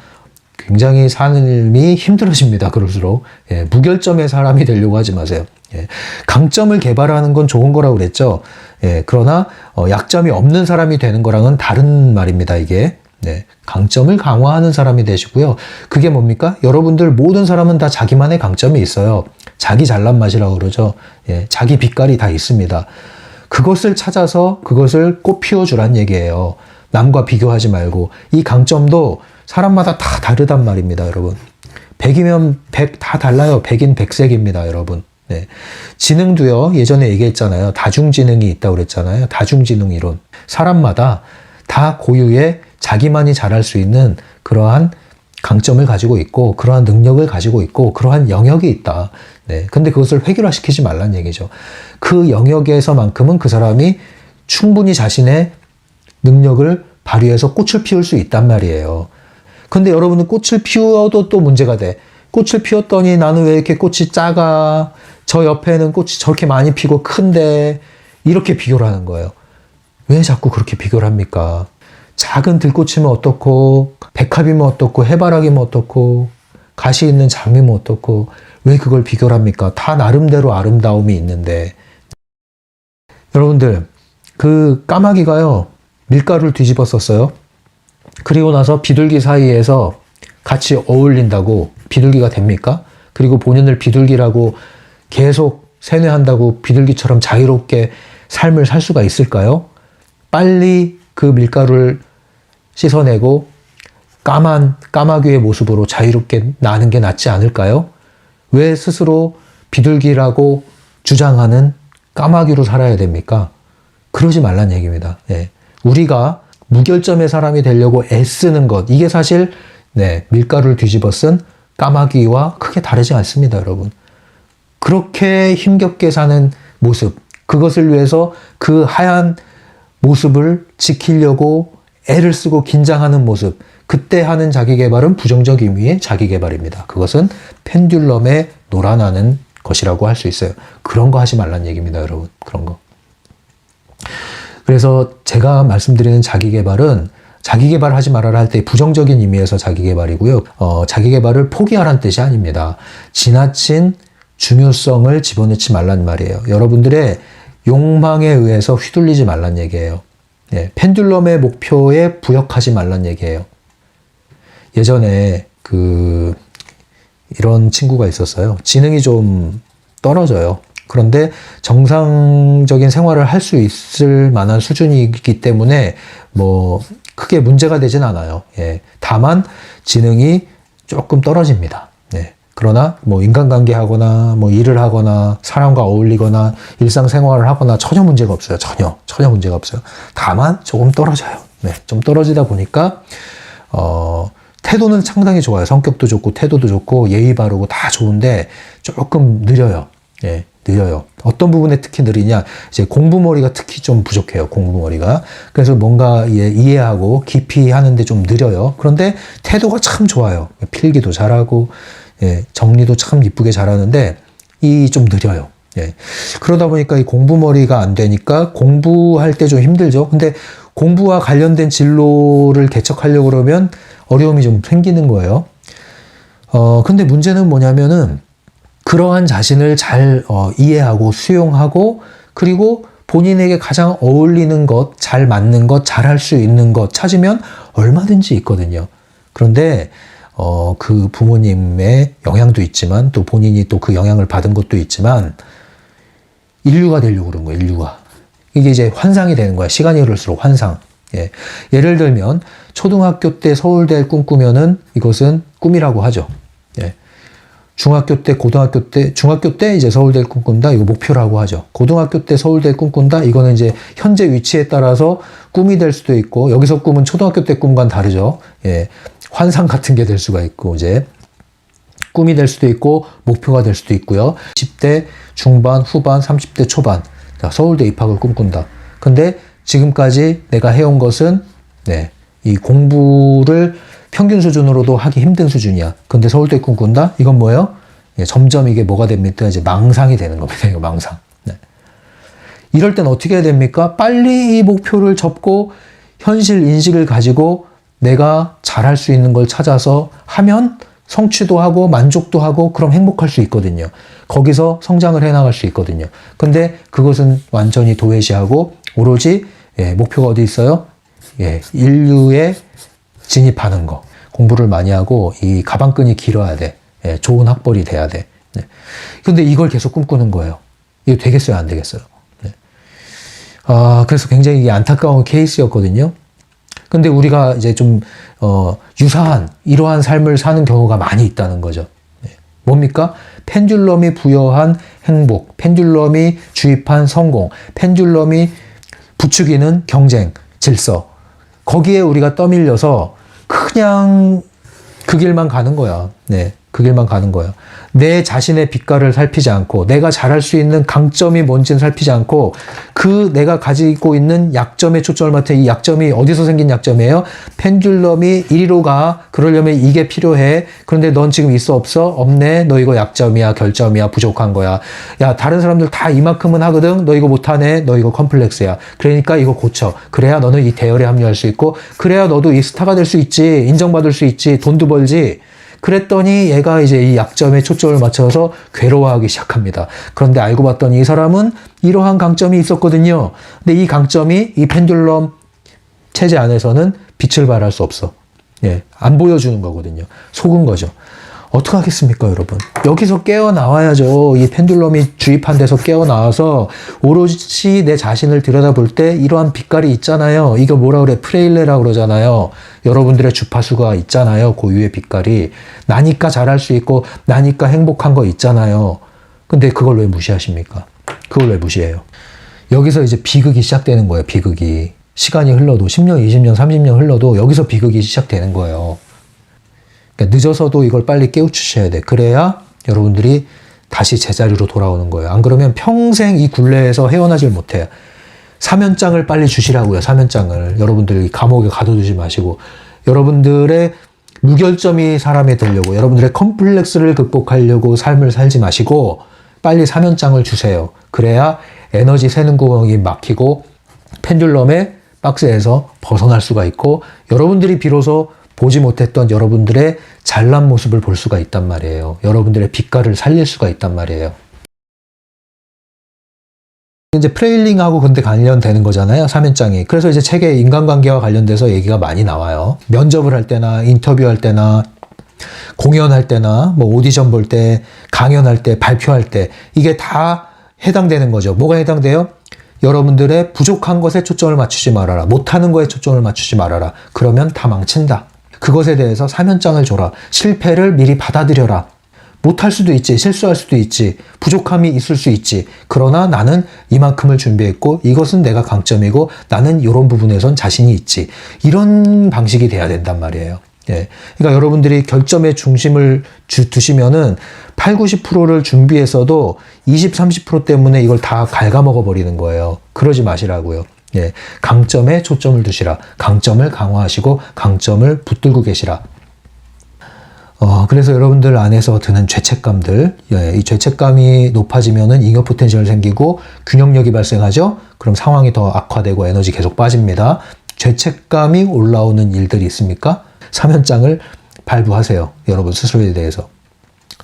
굉장히 삶이 힘들어집니다. 그럴수록. 무결점의 사람이 되려고 하지 마세요. 강점을 개발하는 건 좋은 거라고 그랬죠. 그러나 약점이 없는 사람이 되는 거랑은 다른 말입니다. 이게. 강점을 강화하는 사람이 되시고요. 그게 뭡니까? 여러분들 모든 사람은 다 자기만의 강점이 있어요. 자기 잘난 맛이라고 그러죠. 자기 빛깔이 다 있습니다. 그것을 찾아서 그것을 꽃 피워주란 얘기예요. 남과 비교하지 말고. 이 강점도 사람마다 다 다르단 말입니다, 여러분. 100이면 100 다 달라요. 100인 100색입니다, 여러분. 지능도요, 예전에 얘기했잖아요. 다중지능이 있다고 그랬잖아요. 다중지능 이론. 사람마다 다 고유의 자기만이 잘할 수 있는 그러한 강점을 가지고 있고, 그러한 능력을 가지고 있고, 그러한 영역이 있다. 근데 그것을 획일화시키지 말란 얘기죠. 그 영역에서만큼은 그 사람이 충분히 자신의 능력을 발휘해서 꽃을 피울 수 있단 말이에요. 근데 여러분은 꽃을 피워도 또 문제가 돼. 꽃을 피웠더니 나는 왜 이렇게 꽃이 작아? 저 옆에는 꽃이 저렇게 많이 피고 큰데, 이렇게 비교를 하는 거예요. 왜 자꾸 그렇게 비교를 합니까? 작은 들꽃이면 어떻고, 백합이면 어떻고, 해바라기면 어떻고, 가시 있는 장미면 어떻고, 왜 그걸 비교를 합니까? 다 나름대로 아름다움이 있는데. 여러분들, 그 까마귀가요, 밀가루를 뒤집었었어요. 그리고 나서 비둘기 사이에서 같이 어울린다고 비둘기가 됩니까? 그리고 본인을 비둘기라고 계속 세뇌한다고 비둘기처럼 자유롭게 삶을 살 수가 있을까요? 빨리 그 밀가루를 씻어내고 까만 까마귀의 모습으로 자유롭게 나는 게 낫지 않을까요? 왜 스스로 비둘기라고 주장하는 까마귀로 살아야 됩니까? 그러지 말란 얘기입니다. 우리가 무결점의 사람이 되려고 애쓰는 것, 이게 사실 밀가루를 뒤집어 쓴 까마귀와 크게 다르지 않습니다, 여러분. 그렇게 힘겹게 사는 모습, 그것을 위해서 그 하얀 모습을 지키려고 애를 쓰고 긴장하는 모습, 그때 하는 자기개발은 부정적 의미의 자기개발입니다. 그것은 펜듈럼에 놀아나는 것이라고 할 수 있어요. 그런 거 하지 말란 얘기입니다, 여러분. 그런 거. 그래서 제가 말씀드리는 자기개발은 자기개발 하지 말아라 할 때 부정적인 의미에서 자기개발이고요. 자기개발을 포기하라는 뜻이 아닙니다. 지나친 중요성을 집어넣지 말란 말이에요. 여러분들의 욕망에 의해서 휘둘리지 말란 얘기예요. 예, 펜듈럼의 목표에 부역하지 말란 얘기예요. 예전에 이런 친구가 있었어요. 지능이 좀 떨어져요. 그런데 정상적인 생활을 할 수 있을 만한 수준이기 때문에 뭐 크게 문제가 되진 않아요. 예, 다만 지능이 조금 떨어집니다. 네. 그러나 뭐 인간관계 하거나 뭐 일을 하거나 사람과 어울리거나 일상생활을 하거나 전혀 문제가 없어요. 전혀 문제가 없어요. 다만 조금 떨어져요. 네. 좀 떨어지다 보니까 태도는 상당히 좋아요. 성격도 좋고 태도도 좋고 예의 바르고 다 좋은데 조금 느려요. 예, 느려요. 어떤 부분에 특히 느리냐? 이제 공부머리가 특히 좀 부족해요. 공부머리가. 그래서 뭔가 이해하고 깊이 하는데 좀 느려요. 그런데 태도가 참 좋아요. 필기도 잘하고 예, 정리도 참 이쁘게 잘하는데 이 좀 느려요. 예. 그러다 보니까 이 공부머리가 안 되니까 공부할 때 좀 힘들죠. 근데 공부와 관련된 진로를 개척하려고 그러면 어려움이 좀 생기는 거예요. 근데 문제는 뭐냐면은 그러한 자신을 잘 이해하고 수용하고 그리고 본인에게 가장 어울리는 것, 잘 맞는 것, 잘할 수 있는 것 찾으면 얼마든지 있거든요. 그런데 그 부모님의 영향도 있지만 또 본인이 또 그 영향을 받은 것도 있지만 인류가 되려고 그런 거예요. 인류가. 이게 이제 환상이 되는 거야. 시간이 흐를수록 환상. 예. 예를 들면 초등학교 때 서울대를 꿈꾸면은 이것은 꿈이라고 하죠. 예. 중학교 때, 중학교 때 이제 서울대를 꿈꾼다. 이거 목표라고 하죠. 고등학교 때 서울대를 꿈꾼다. 이거는 이제 현재 위치에 따라서 꿈이 될 수도 있고, 여기서 꿈은 초등학교 때 꿈과는 다르죠. 예. 환상 같은 게 될 수가 있고, 이제 꿈이 될 수도 있고, 목표가 될 수도 있고요. 10대 중반, 후반, 30대 초반. 자, 서울대 입학을 꿈꾼다. 근데 지금까지 내가 해온 것은, 네, 이 공부를 평균 수준으로도 하기 힘든 수준이야. 근데 서울대 꿈꾼다? 이건 뭐예요? 예, 점점 이게 뭐가 됩니까? 이제 망상이 되는 겁니다. 이거 망상. 네. 이럴 땐 어떻게 해야 됩니까? 빨리 이 목표를 접고 현실 인식을 가지고 내가 잘할 수 있는 걸 찾아서 하면 성취도 하고 만족도 하고 그럼 행복할 수 있거든요. 거기서 성장을 해나갈 수 있거든요. 근데 그것은 완전히 도외시하고 오로지 목표가 어디 있어요? 인류에 진입하는 거. 공부를 많이 하고 이 가방끈이 길어야 돼. 좋은 학벌이 돼야 돼. 네. 근데 이걸 계속 꿈꾸는 거예요. 이거 되겠어요? 안 되겠어요? 네. 그래서 굉장히 이게 안타까운 케이스였거든요. 근데 우리가 이제 좀 유사한 이러한 삶을 사는 경우가 많이 있다는 거죠. 네. 뭡니까? 펜듈럼이 부여한 행복, 펜듈럼이 주입한 성공, 펜듈럼이 부추기는 경쟁, 질서. 거기에 우리가 떠밀려서 그냥 그 길만 가는 거야. 네, 그 길만 가는 거야. 내 자신의 빛깔을 살피지 않고 내가 잘할 수 있는 강점이 뭔지는 살피지 않고 그 내가 가지고 있는 약점에 초점을 맞춰. 이 약점이 어디서 생긴 약점이에요? 펜듈럼이 이리로 가. 그러려면 이게 필요해. 그런데 넌 지금 있어 없어? 없네. 너 이거 약점이야, 결점이야, 부족한 거야. 야, 다른 사람들 다 이만큼은 하거든. 너 이거 못하네. 너 이거 컴플렉스야. 그러니까 이거 고쳐. 그래야 너는 이 대열에 합류할 수 있고 그래야 너도 이 스타가 될 수 있지. 인정받을 수 있지. 돈도 벌지. 그랬더니 얘가 이제 이 약점에 초점을 맞춰서 괴로워하기 시작합니다. 그런데 알고 봤더니 이 사람은 이러한 강점이 있었거든요. 근데 이 강점이 이 펜듈럼 체제 안에서는 빛을 발할 수 없어. 예, 안 보여주는 거거든요. 속은 거죠. 어떡하겠습니까, 여러분? 여기서 깨어나와야죠. 이 펜듈럼이 주입한 데서 깨어나와서 오롯이 내 자신을 들여다볼 때 이러한 빛깔이 있잖아요. 이거 뭐라 그래? 프레일레라고 그러잖아요. 여러분들의 주파수가 있잖아요. 고유의 빛깔이. 나니까 잘할 수 있고 나니까 행복한 거 있잖아요. 근데 그걸 왜 무시하십니까? 그걸 왜 무시해요? 여기서 이제 비극이 시작되는 거예요. 비극이. 시간이 흘러도 10년, 20년, 30년 흘러도 여기서 비극이 시작되는 거예요. 그러니까 늦어서도 이걸 빨리 깨우치셔야 돼. 그래야 여러분들이 다시 제자리로 돌아오는 거예요. 안 그러면 평생 이 굴레에서 헤어나질 못해요. 사면장을 빨리 주시라고요. 사면장을. 여러분들이 감옥에 가둬두지 마시고 여러분들의 무결점이 사람이 되려고 여러분들의 컴플렉스를 극복하려고 삶을 살지 마시고 빨리 사면장을 주세요. 그래야 에너지 새는 구멍이 막히고 펜듈럼의 박스에서 벗어날 수가 있고 여러분들이 비로소 보지 못했던 여러분들의 잘난 모습을 볼 수가 있단 말이에요. 여러분들의 빛깔을 살릴 수가 있단 말이에요. 이제 프레일링하고 근데 관련되는 거잖아요. 사면장이. 그래서 이제 책에 인간관계와 관련돼서 얘기가 많이 나와요. 면접을 할 때나 인터뷰할 때나 공연할 때나 뭐 오디션 볼 때, 강연할 때, 발표할 때 이게 다 해당되는 거죠. 뭐가 해당돼요? 여러분들의 부족한 것에 초점을 맞추지 말아라. 못하는 거에 초점을 맞추지 말아라. 그러면 다 망친다. 그것에 대해서 사면장을 줘라. 실패를 미리 받아들여라. 못할 수도 있지. 실수할 수도 있지. 부족함이 있을 수 있지. 그러나 나는 이만큼을 준비했고 이것은 내가 강점이고 나는 이런 부분에선 자신이 있지. 이런 방식이 돼야 된단 말이에요. 예. 그러니까 여러분들이 결점에 중심을 두시면은 8, 90%를 준비했어도 20, 30% 때문에 이걸 다 갉아먹어 버리는 거예요. 그러지 마시라고요. 예. 강점에 초점을 두시라. 강점을 강화하시고 강점을 붙들고 계시라. 그래서 여러분들 안에서 드는 죄책감들, 예, 이 죄책감이 높아지면은 잉여 포텐셜 생기고 균형력이 발생하죠? 그럼 상황이 더 악화되고 에너지 계속 빠집니다. 죄책감이 올라오는 일들이 있습니까? 사면장을 발부하세요. 여러분 스스로에 대해서.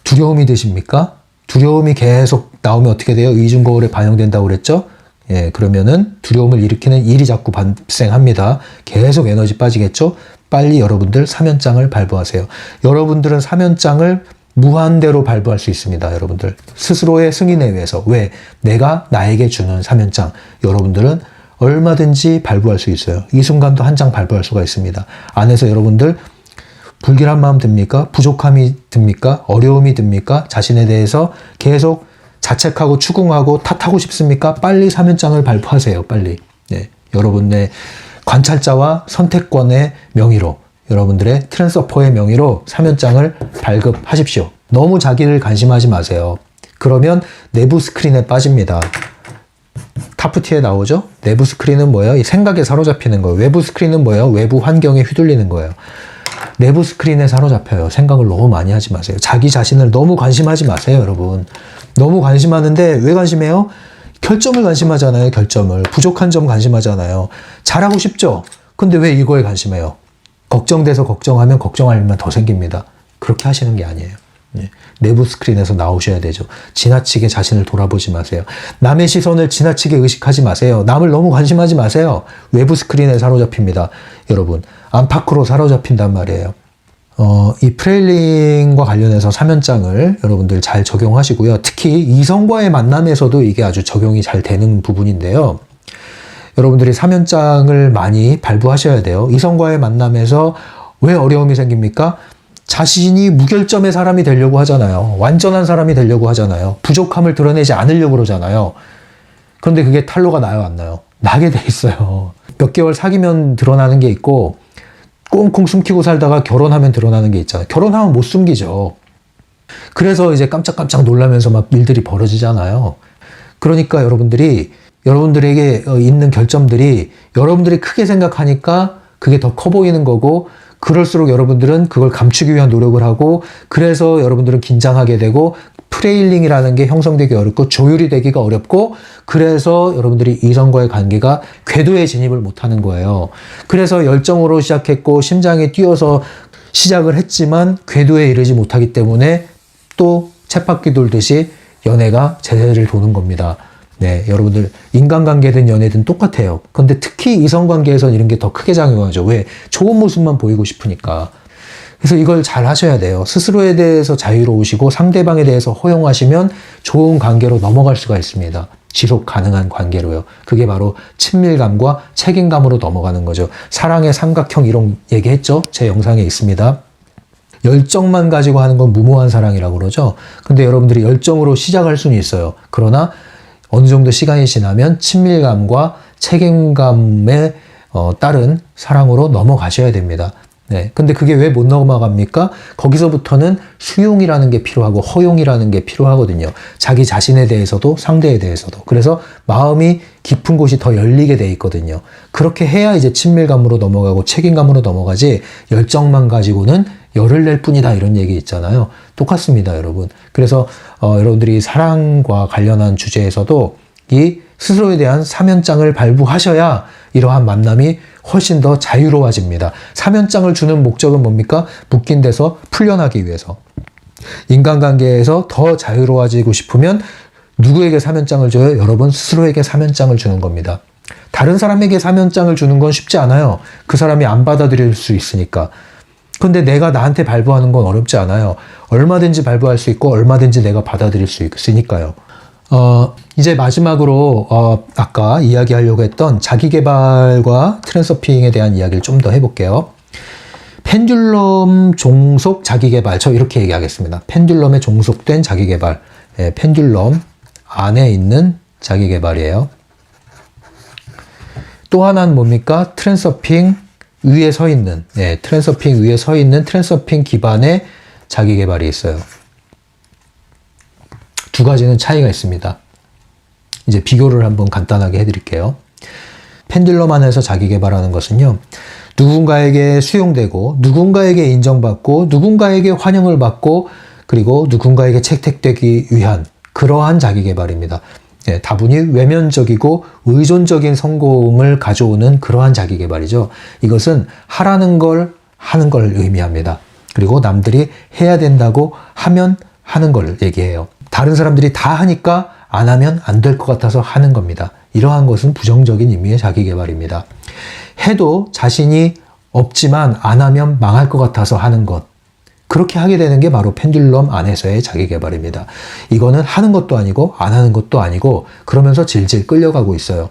두려움이 드십니까? 두려움이 계속 나오면 어떻게 돼요? 이중거울에 반영된다고 그랬죠? 예, 그러면은 두려움을 일으키는 일이 자꾸 발생합니다. 계속 에너지 빠지겠죠? 빨리 여러분들 사면장을 발부하세요. 여러분들은 사면장을 무한대로 발부할 수 있습니다. 여러분들 스스로의 승인에 의해서. 왜? 내가 나에게 주는 사면장. 여러분들은 얼마든지 발부할 수 있어요. 이 순간도 한 장 발부할 수가 있습니다. 안에서 여러분들 불길한 마음 듭니까? 부족함이 듭니까? 어려움이 듭니까? 자신에 대해서 계속 자책하고 추궁하고 탓하고 싶습니까? 빨리 사면장을 발부하세요. 빨리. 네. 여러분의 관찰자와 선택권의 명의로, 여러분들의 트랜스퍼의 명의로 사면장을 발급하십시오. 너무 자기를 관심하지 마세요. 그러면 내부 스크린에 빠집니다. 타프티에 나오죠? 내부 스크린은 뭐예요? 이 생각에 사로잡히는 거예요. 외부 스크린은 뭐예요? 외부 환경에 휘둘리는 거예요. 내부 스크린에 사로잡혀요. 생각을 너무 많이 하지 마세요. 자기 자신을 너무 관심하지 마세요, 여러분. 너무 관심하는데 왜 관심해요? 결점을 관심하잖아요, 결점을. 부족한 점 관심하잖아요. 잘하고 싶죠? 근데 왜 이거에 관심해요? 걱정돼서 걱정하면 걱정할 일만 더 생깁니다. 그렇게 하시는 게 아니에요. 네. 내부 스크린에서 나오셔야 되죠. 지나치게 자신을 돌아보지 마세요. 남의 시선을 지나치게 의식하지 마세요. 남을 너무 관심하지 마세요. 외부 스크린에 사로잡힙니다. 여러분, 안팎으로 사로잡힌단 말이에요. 이 프레일링과 관련해서 사면장을 여러분들 잘 적용하시고요. 특히 이성과의 만남에서도 이게 아주 적용이 잘 되는 부분인데요. 여러분들이 사면장을 많이 발부하셔야 돼요. 이성과의 만남에서 왜 어려움이 생깁니까? 자신이 무결점의 사람이 되려고 하잖아요. 완전한 사람이 되려고 하잖아요. 부족함을 드러내지 않으려고 그러잖아요. 그런데 그게 탄로가 나요, 안 나요? 나게 돼 있어요. 몇 개월 사귀면 드러나는 게 있고 꽁꽁 숨기고 살다가 결혼하면 드러나는 게 있잖아요. 결혼하면 못 숨기죠. 그래서 이제 깜짝깜짝 놀라면서 막 일들이 벌어지잖아요. 그러니까 여러분들에게 있는 결점들이 여러분들이 크게 생각하니까 그게 더 커 보이는 거고, 그럴수록 여러분들은 그걸 감추기 위한 노력을 하고, 그래서 여러분들은 긴장하게 되고 프레일링이라는 게 형성되기 어렵고 조율이 되기가 어렵고, 그래서 여러분들이 이성과의 관계가 궤도에 진입을 못하는 거예요. 그래서 열정으로 시작했고 심장이 뛰어서 시작을 했지만 궤도에 이르지 못하기 때문에 또 쳇바퀴 돌듯이 연애가 제대를 도는 겁니다. 네, 여러분들 인간관계든 연애든 똑같아요. 근데 특히 이성관계에선 이런 게 더 크게 작용하죠. 왜? 좋은 모습만 보이고 싶으니까. 그래서 이걸 잘 하셔야 돼요. 스스로에 대해서 자유로우시고 상대방에 대해서 허용하시면 좋은 관계로 넘어갈 수가 있습니다. 지속 가능한 관계로요. 그게 바로 친밀감과 책임감으로 넘어가는 거죠. 사랑의 삼각형 이론 얘기했죠? 제 영상에 있습니다. 열정만 가지고 하는 건 무모한 사랑이라고 그러죠. 근데 여러분들이 열정으로 시작할 수는 있어요. 그러나 어느 정도 시간이 지나면 친밀감과 책임감에 따른 사랑으로 넘어가셔야 됩니다. 네. 근데 그게 왜 못 넘어갑니까? 거기서부터는 수용이라는 게 필요하고 허용이라는 게 필요하거든요. 자기 자신에 대해서도 상대에 대해서도. 그래서 마음이 깊은 곳이 더 열리게 돼 있거든요. 그렇게 해야 이제 친밀감으로 넘어가고 책임감으로 넘어가지, 열정만 가지고는 열을 낼 뿐이다 이런 얘기 있잖아요. 똑같습니다, 여러분. 그래서 여러분들이 사랑과 관련한 주제에서도 이 스스로에 대한 사면장을 발부하셔야 이러한 만남이 훨씬 더 자유로워집니다. 사면장을 주는 목적은 뭡니까? 묶인 데서 풀려나기 위해서. 인간관계에서 더 자유로워지고 싶으면 누구에게 사면장을 줘요? 여러분 스스로에게 사면장을 주는 겁니다. 다른 사람에게 사면장을 주는 건 쉽지 않아요. 그 사람이 안 받아들일 수 있으니까. 근데 내가 나한테 발부하는 건 어렵지 않아요. 얼마든지 발부할 수 있고 얼마든지 내가 받아들일 수 있으니까요. 이제 마지막으로 아까 이야기하려고 했던 자기계발과 트랜서핑에 대한 이야기를 좀 더 해볼게요. 펜듈럼 종속 자기계발, 저 이렇게 얘기하겠습니다. 펜듈럼에 종속된 자기계발, 펜듈럼 안에 있는 자기계발이에요. 또 하나는 뭡니까? 트랜서핑 위에 서 있는, 트랜서핑 위에 서 있는 트랜서핑 기반의 자기계발이 있어요. 두 가지는 차이가 있습니다. 이제 비교를 한번 간단하게 해드릴게요. 펜듈럼 안에서 자기계발하는 것은요, 누군가에게 수용되고, 누군가에게 인정받고, 누군가에게 환영을 받고, 그리고 누군가에게 채택되기 위한 그러한 자기계발입니다. 다분히 외면적이고 의존적인 성공을 가져오는 그러한 자기계발이죠. 이것은 하라는 걸 하는 걸 의미합니다. 그리고 남들이 해야 된다고 하면 하는 걸 얘기해요. 다른 사람들이 다 하니까 안 하면 안 될 것 같아서 하는 겁니다. 이러한 것은 부정적인 의미의 자기계발입니다. 해도 자신이 없지만 안 하면 망할 것 같아서 하는 것. 그렇게 하게 되는 게 바로 펜듈럼 안에서의 자기계발입니다. 이거는 하는 것도 아니고 안 하는 것도 아니고 그러면서 질질 끌려가고 있어요.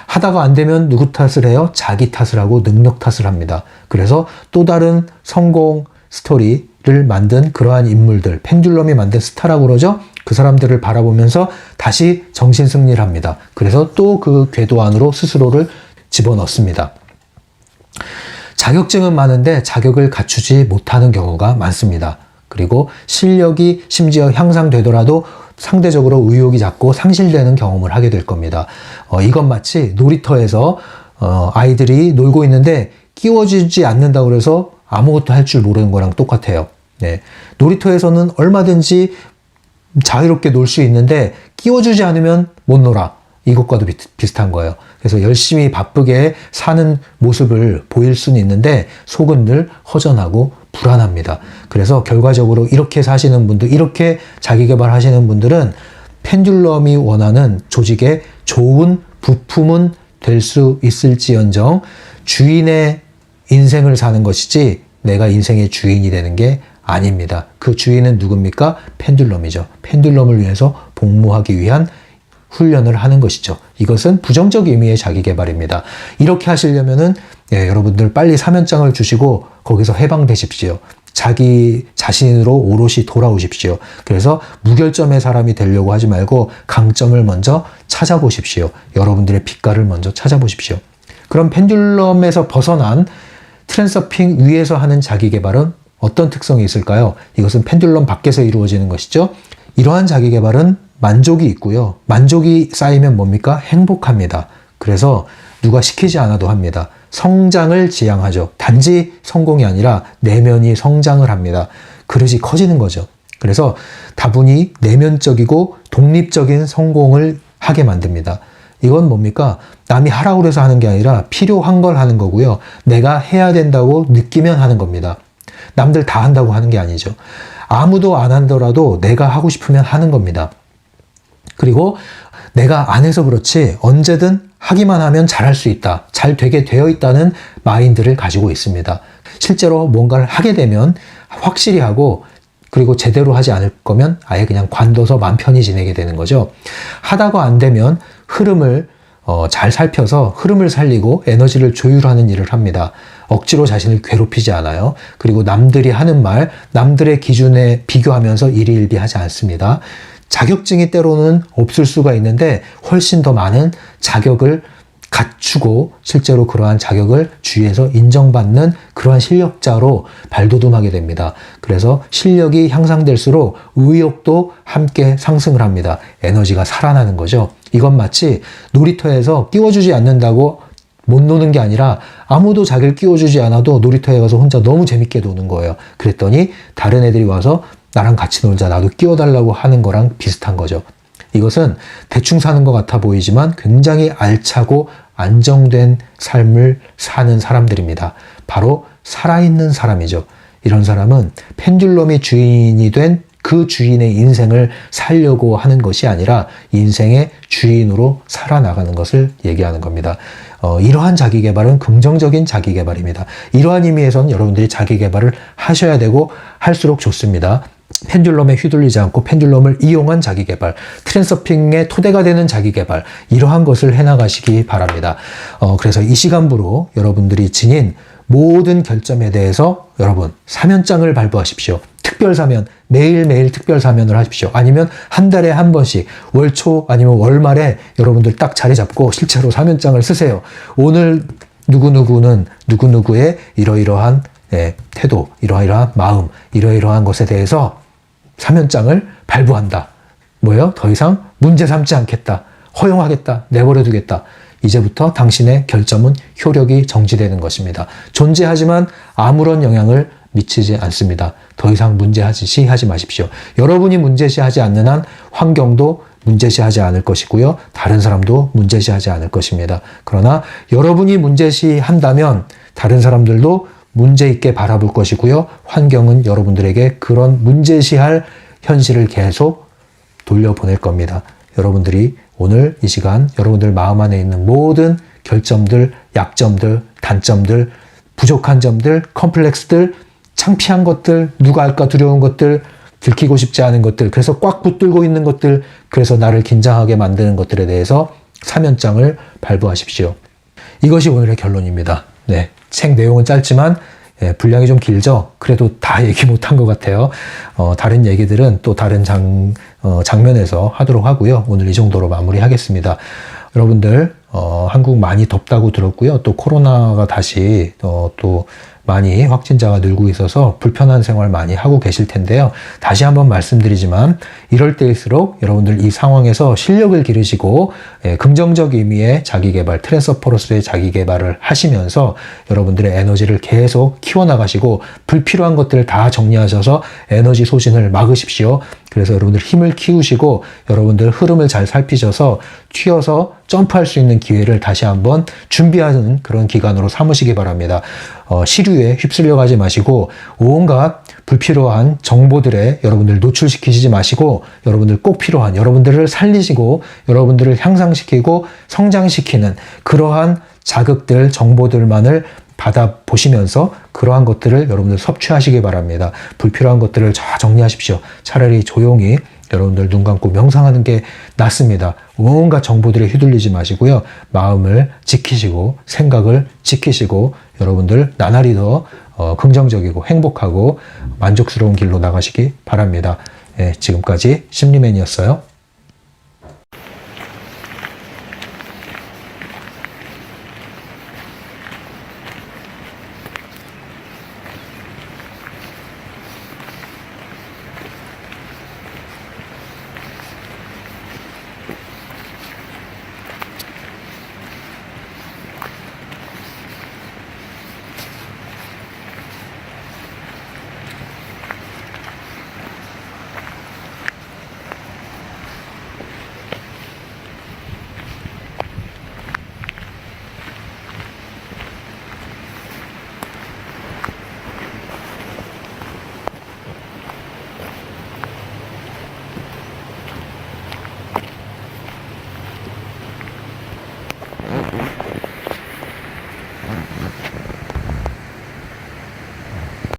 하다가 안 되면 누구 탓을 해요? 자기 탓을 하고 능력 탓을 합니다. 그래서 또 다른 성공 스토리를 만든 그러한 인물들, 펜듈럼이 만든 스타라고 그러죠? 그 사람들을 바라보면서 다시 정신승리를 합니다. 그래서 또 그 궤도 안으로 스스로를 집어넣습니다. 자격증은 많은데 자격을 갖추지 못하는 경우가 많습니다. 그리고 실력이 심지어 향상되더라도 상대적으로 의욕이 작고 상실되는 경험을 하게 될 겁니다. 이건 마치 놀이터에서 아이들이 놀고 있는데 끼워주지 않는다고 해서 아무것도 할 줄 모르는 거랑 똑같아요. 놀이터에서는 얼마든지 자유롭게 놀 수 있는데 끼워주지 않으면 못 놀아. 이것과도 비슷한 거예요. 그래서 열심히 바쁘게 사는 모습을 보일 수는 있는데 속은 늘 허전하고 불안합니다. 그래서 결과적으로 이렇게 사시는 분들, 이렇게 자기계발 하시는 분들은 펜듈럼이 원하는 조직의 좋은 부품은 될 수 있을지언정 주인의 인생을 사는 것이지 내가 인생의 주인이 되는 게 아닙니다. 그 주인은 누굽니까? 펜듈럼이죠. 펜듈럼을 위해서 복무하기 위한 훈련을 하는 것이죠. 이것은 부정적 의미의 자기계발입니다. 이렇게 하시려면은 여러분들 빨리 사면장을 주시고 거기서 해방되십시오. 자기 자신으로 오롯이 돌아오십시오. 그래서 무결점의 사람이 되려고 하지 말고 강점을 먼저 찾아보십시오. 여러분들의 빛깔을 먼저 찾아보십시오. 그럼 펜듈럼에서 벗어난 트랜서핑 위에서 하는 자기계발은 어떤 특성이 있을까요? 이것은 펜듈럼 밖에서 이루어지는 것이죠. 이러한 자기계발은 만족이 있고요. 만족이 쌓이면 뭡니까? 행복합니다. 그래서 누가 시키지 않아도 합니다. 성장을 지향하죠. 단지 성공이 아니라 내면이 성장을 합니다. 그릇이 커지는 거죠. 그래서 다분히 내면적이고 독립적인 성공을 하게 만듭니다. 이건 뭡니까? 남이 하라고 해서 하는 게 아니라 필요한 걸 하는 거고요. 내가 해야 된다고 느끼면 하는 겁니다. 남들 다 한다고 하는 게 아니죠. 아무도 안 하더라도 내가 하고 싶으면 하는 겁니다. 그리고 내가 안 해서 그렇지 언제든 하기만 하면 잘할 수 있다. 잘 되게 되어 있다는 마인드를 가지고 있습니다. 실제로 뭔가를 하게 되면 확실히 하고 그리고 제대로 하지 않을 거면 아예 그냥 관둬서 맘 편히 지내게 되는 거죠. 하다가 안 되면 흐름을 잘 살펴서 흐름을 살리고 에너지를 조율하는 일을 합니다. 억지로 자신을 괴롭히지 않아요. 그리고 남들이 하는 말, 남들의 기준에 비교하면서 일희일비하지 않습니다. 자격증이 때로는 없을 수가 있는데 훨씬 더 많은 자격을 갖추고 실제로 그러한 자격을 주위에서 인정받는 그러한 실력자로 발돋움하게 됩니다. 그래서 실력이 향상될수록 의욕도 함께 상승을 합니다. 에너지가 살아나는 거죠. 이건 마치 놀이터에서 끼워주지 않는다고 못 노는 게 아니라 아무도 자기를 끼워주지 않아도 놀이터에 가서 혼자 너무 재밌게 노는 거예요. 그랬더니 다른 애들이 와서 나랑 같이 놀자, 나도 끼워달라고 하는 거랑 비슷한 거죠. 이것은 대충 사는 것 같아 보이지만 굉장히 알차고 안정된 삶을 사는 사람들입니다. 바로 살아있는 사람이죠. 이런 사람은 펜듈럼이 주인이 된 그 주인의 인생을 살려고 하는 것이 아니라 인생의 주인으로 살아나가는 것을 얘기하는 겁니다. 이러한 자기계발은 긍정적인 자기계발입니다. 이러한 의미에서는 여러분들이 자기계발을 하셔야 되고 할수록 좋습니다. 펜듈럼에 휘둘리지 않고 펜듈럼을 이용한 자기계발, 트랜서핑의 토대가 되는 자기계발, 이러한 것을 해나가시기 바랍니다. 그래서 이 시간부로 여러분들이 지닌 모든 결점에 대해서 여러분 사면장을 발부하십시오. 특별사면, 매일매일 특별사면을 하십시오. 아니면 한 달에 한 번씩 월초 아니면 월말에 여러분들 딱 자리 잡고 실제로 사면장을 쓰세요. 오늘 누구누구는 누구누구의 이러이러한 태도, 이러이러한 마음, 이러이러한 것에 대해서 사면장을 발부한다. 뭐예요? 더 이상 문제 삼지 않겠다. 허용하겠다. 내버려두겠다. 이제부터 당신의 결점은 효력이 정지되는 것입니다. 존재하지만 아무런 영향을 미치지 않습니다. 더 이상 문제시하지 마십시오. 여러분이 문제시하지 않는 한 환경도 문제시하지 않을 것이고요. 다른 사람도 문제시하지 않을 것입니다. 그러나 여러분이 문제시한다면 다른 사람들도 문제 있게 바라볼 것이고요. 환경은 여러분들에게 그런 문제시할 현실을 계속 돌려보낼 겁니다. 여러분들이 오늘 이 시간 여러분들 마음 안에 있는 모든 결점들, 약점들, 단점들, 부족한 점들, 컴플렉스들, 창피한 것들, 누가 알까 두려운 것들, 들키고 싶지 않은 것들, 그래서 꽉 붙들고 있는 것들, 그래서 나를 긴장하게 만드는 것들에 대해서 사면장을 발부하십시오. 이것이 오늘의 결론입니다. 네, 책 내용은 짧지만 분량이 좀 길죠? 그래도 다 얘기 못한 것 같아요. 다른 얘기들은 또 다른 장면에서 하도록 하고요. 오늘 이 정도로 마무리하겠습니다. 여러분들 한국 많이 덥다고 들었고요. 또 코로나가 다시 또 많이 확진자가 늘고 있어서 불편한 생활 많이 하고 계실 텐데요. 다시 한번 말씀드리지만 이럴 때일수록 여러분들 이 상황에서 실력을 기르시고 긍정적 의미의 자기개발, 트랜스퍼로서의 자기개발을 하시면서 여러분들의 에너지를 계속 키워나가시고 불필요한 것들을 다 정리하셔서 에너지 소진을 막으십시오. 그래서 여러분들 힘을 키우시고 여러분들 흐름을 잘 살피셔서 튀어서 점프할 수 있는 기회를 다시 한번 준비하는 그런 기간으로 삼으시기 바랍니다. 시류에 휩쓸려 가지 마시고 온갖 불필요한 정보들에 여러분들 노출시키지 마시고 여러분들 꼭 필요한 여러분들을 살리시고 여러분들을 향상시키고 성장시키는 그러한 자극들, 정보들만을 받아보시면서 그러한 것들을 여러분들 섭취하시기 바랍니다. 불필요한 것들을 다 정리하십시오. 차라리 조용히 여러분들 눈 감고 명상하는 게 낫습니다. 온갖 정보들에 휘둘리지 마시고요. 마음을 지키시고 생각을 지키시고 여러분들 나날이 더 긍정적이고 행복하고 만족스러운 길로 나가시기 바랍니다. 지금까지 심리맨이었어요.